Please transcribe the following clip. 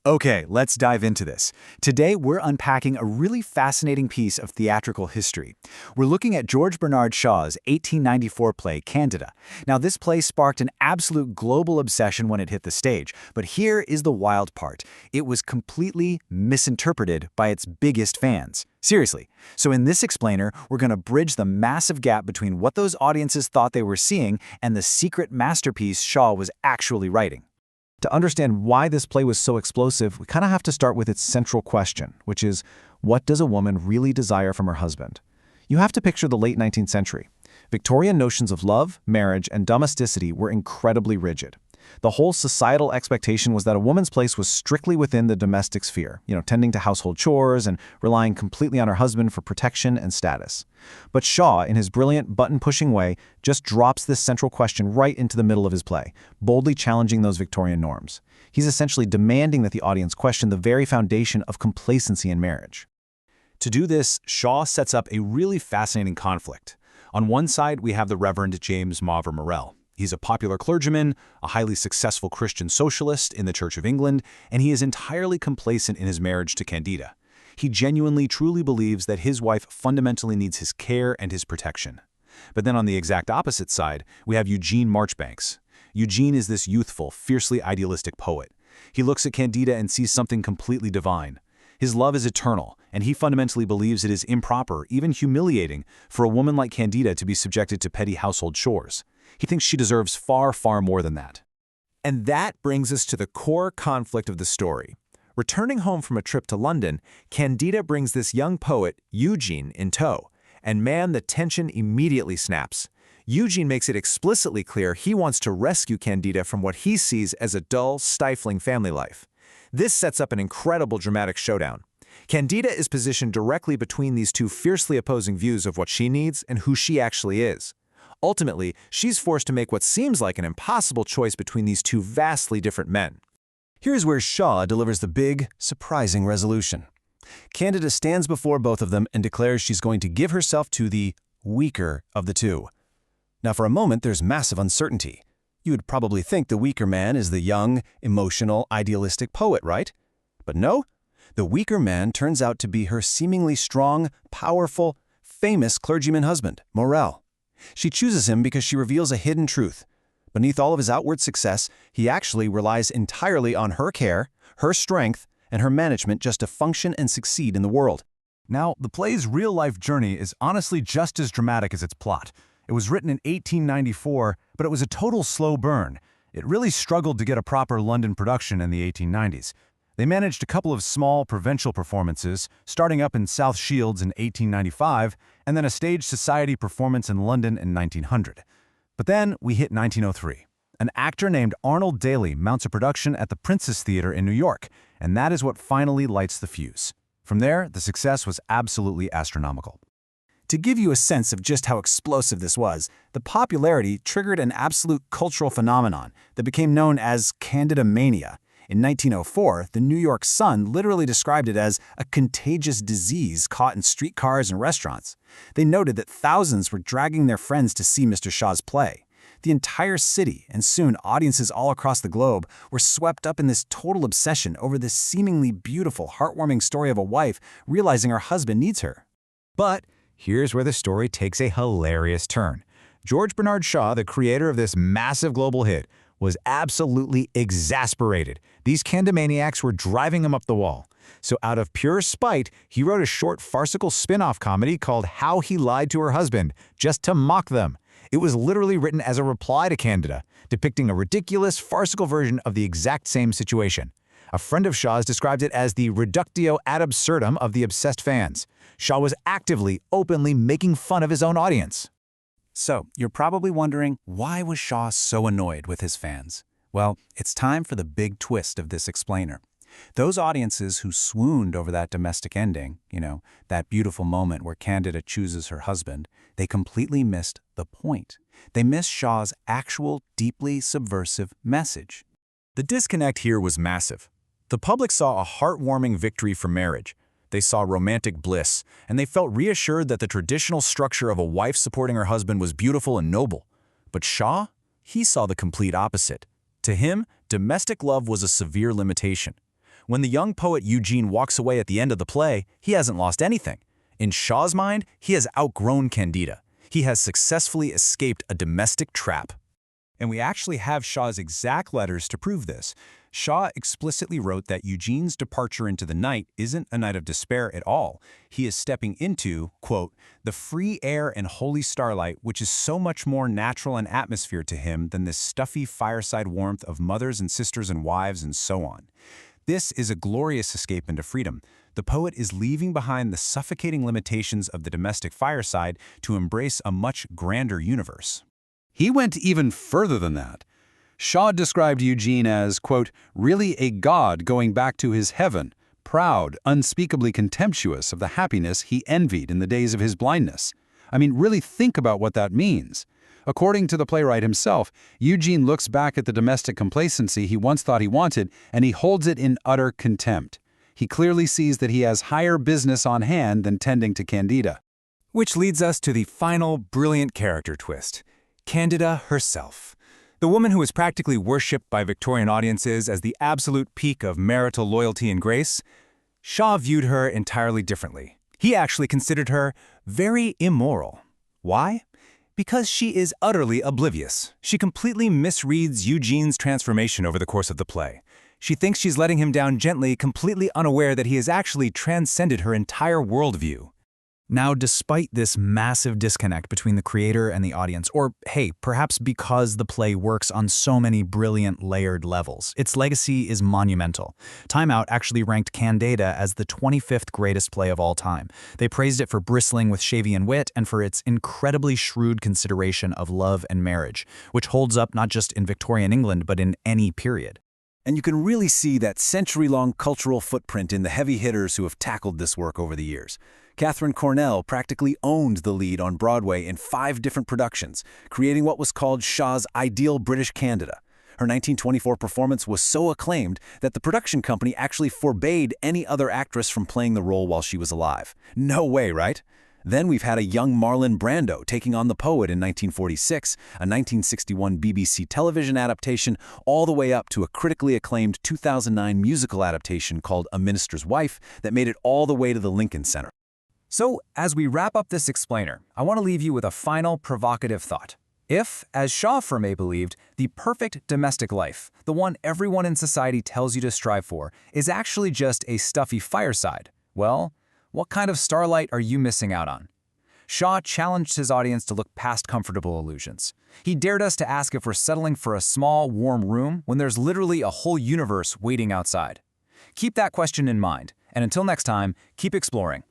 Okay, let's dive into this. Today, we're unpacking a really fascinating piece of theatrical history. We're looking at George Bernard Shaw's 1894 play, Candida. Now, this play sparked an absolute global obsession when it hit the stage, but here is the wild part. It was completely misinterpreted by its biggest fans. Seriously. So in this explainer, we're going to bridge the massive gap between what those audiences thought they were seeing and the secret masterpiece Shaw was actually writing. To understand why this play was so explosive, we kind of have to start with its central question, which is, what does a woman really desire from her husband? You have to picture the late 19th century. Victorian notions of love, marriage, and domesticity were incredibly rigid. The whole societal expectation was that a woman's place was strictly within the domestic sphere, tending to household chores and relying completely on her husband for protection and status. But Shaw, in his brilliant button-pushing way, just drops this central question right into the middle of his play, boldly challenging those Victorian norms. He's essentially demanding that the audience question the very foundation of complacency in marriage. To do this, Shaw sets up a really fascinating conflict. On one side, we have the Reverend Morell. He's a popular clergyman, a highly successful Christian socialist in the Church of England, and he is entirely complacent in his marriage to Candida. He genuinely, truly believes that his wife fundamentally needs his care and his protection. But then on the exact opposite side, we have Eugene Marchbanks. Eugene is this youthful, fiercely idealistic poet. He looks at Candida and sees something completely divine. His love is eternal, and he fundamentally believes it is improper, even humiliating, for a woman like Candida to be subjected to petty household chores. He thinks she deserves far, far more than that. And that brings us to the core conflict of the story. Returning home from a trip to London, Candida brings this young poet, Eugene, in tow. And man, the tension immediately snaps. Eugene makes it explicitly clear he wants to rescue Candida from what he sees as a dull, stifling family life. This sets up an incredible dramatic showdown. Candida is positioned directly between these two fiercely opposing views of what she needs and who she actually is. Ultimately, she's forced to make what seems like an impossible choice between these two vastly different men. Here's where Shaw delivers the big, surprising resolution. Candida stands before both of them and declares she's going to give herself to the weaker of the two. Now, for a moment, there's massive uncertainty. You would probably think the weaker man is the young, emotional, idealistic poet, right? But no, the weaker man turns out to be her seemingly strong, powerful, famous clergyman husband, Morell. She chooses him because she reveals a hidden truth. Beneath all of his outward success, he actually relies entirely on her care, her strength, and her management just to function and succeed in the world. Now, the play's real-life journey is honestly just as dramatic as its plot. It was written in 1894, but it was a total slow burn. It really struggled to get a proper London production in the 1890s. They managed a couple of small provincial performances, starting up in South Shields in 1895, and then a stage society performance in London in 1900. But then we hit 1903. An actor named Arnold Daly mounts a production at the Princess Theatre in New York, and that is what finally lights the fuse. From there, the success was absolutely astronomical. To give you a sense of just how explosive this was, the popularity triggered an absolute cultural phenomenon that became known as Candida Mania. In 1904, the New York Sun literally described it as a contagious disease caught in streetcars and restaurants. They noted that thousands were dragging their friends to see Mr. Shaw's play. The entire city, and soon audiences all across the globe, were swept up in this total obsession over this seemingly beautiful, heartwarming story of a wife realizing her husband needs her. But here's where the story takes a hilarious turn. George Bernard Shaw, the creator of this massive global hit, was absolutely exasperated. These Candimaniacs were driving him up the wall. So out of pure spite, he wrote a short farcical spin-off comedy called How He Lied to Her Husband, just to mock them. It was literally written as a reply to Candida, depicting a ridiculous, farcical version of the exact same situation. A friend of Shaw's described it as the reductio ad absurdum of the obsessed fans. Shaw was actively, openly making fun of his own audience. So, you're probably wondering, why was Shaw so annoyed with his fans? Well, it's time for the big twist of this explainer. Those audiences who swooned over that domestic ending, that beautiful moment where Candida chooses her husband, they completely missed the point. They missed Shaw's actual, deeply subversive message. The disconnect here was massive. The public saw a heartwarming victory for marriage. They saw romantic bliss, and they felt reassured that the traditional structure of a wife supporting her husband was beautiful and noble. But Shaw? He saw the complete opposite. To him, domestic love was a severe limitation. When the young poet Eugene walks away at the end of the play, he hasn't lost anything. In Shaw's mind, he has outgrown Candida. He has successfully escaped a domestic trap. And we actually have Shaw's exact letters to prove this. Shaw explicitly wrote that Eugene's departure into the night isn't a night of despair at all. He is stepping into, quote, the free air and holy starlight, which is so much more natural an atmosphere to him than this stuffy fireside warmth of mothers and sisters and wives and so on. This is a glorious escape into freedom. The poet is leaving behind the suffocating limitations of the domestic fireside to embrace a much grander universe. He went even further than that. Shaw described Eugene as, quote, really a god going back to his heaven, proud, unspeakably contemptuous of the happiness he envied in the days of his blindness. I mean, really think about what that means. According to the playwright himself, Eugene looks back at the domestic complacency he once thought he wanted, and he holds it in utter contempt. He clearly sees that he has higher business on hand than tending to Candida. Which leads us to the final brilliant character twist. Candida herself. The woman who was practically worshipped by Victorian audiences as the absolute peak of marital loyalty and grace, Shaw viewed her entirely differently. He actually considered her very immoral. Why? Because she is utterly oblivious. She completely misreads Eugene's transformation over the course of the play. She thinks she's letting him down gently, completely unaware that he has actually transcended her entire worldview. Now, despite this massive disconnect between the creator and the audience, or hey, perhaps because the play works on so many brilliant layered levels, its legacy is monumental. Time Out actually ranked Candida as the 25th greatest play of all time. They praised it for bristling with Shavian wit and for its incredibly shrewd consideration of love and marriage, which holds up not just in Victorian England, but in any period. And you can really see that century-long cultural footprint in the heavy hitters who have tackled this work over the years. Katharine Cornell practically owned the lead on Broadway in 5 different productions, creating what was called Shaw's ideal British Candida. Her 1924 performance was so acclaimed that the production company actually forbade any other actress from playing the role while she was alive. No way, right? Then we've had a young Marlon Brando taking on the poet in 1946, a 1961 BBC television adaptation, all the way up to a critically acclaimed 2009 musical adaptation called A Minister's Wife that made it all the way to the Lincoln Center. So, as we wrap up this explainer, I want to leave you with a final provocative thought. If, as Shaw for May believed, the perfect domestic life, the one everyone in society tells you to strive for, is actually just a stuffy fireside, well, what kind of starlight are you missing out on? Shaw challenged his audience to look past comfortable illusions. He dared us to ask if we're settling for a small, warm room when there's literally a whole universe waiting outside. Keep that question in mind, and until next time, keep exploring.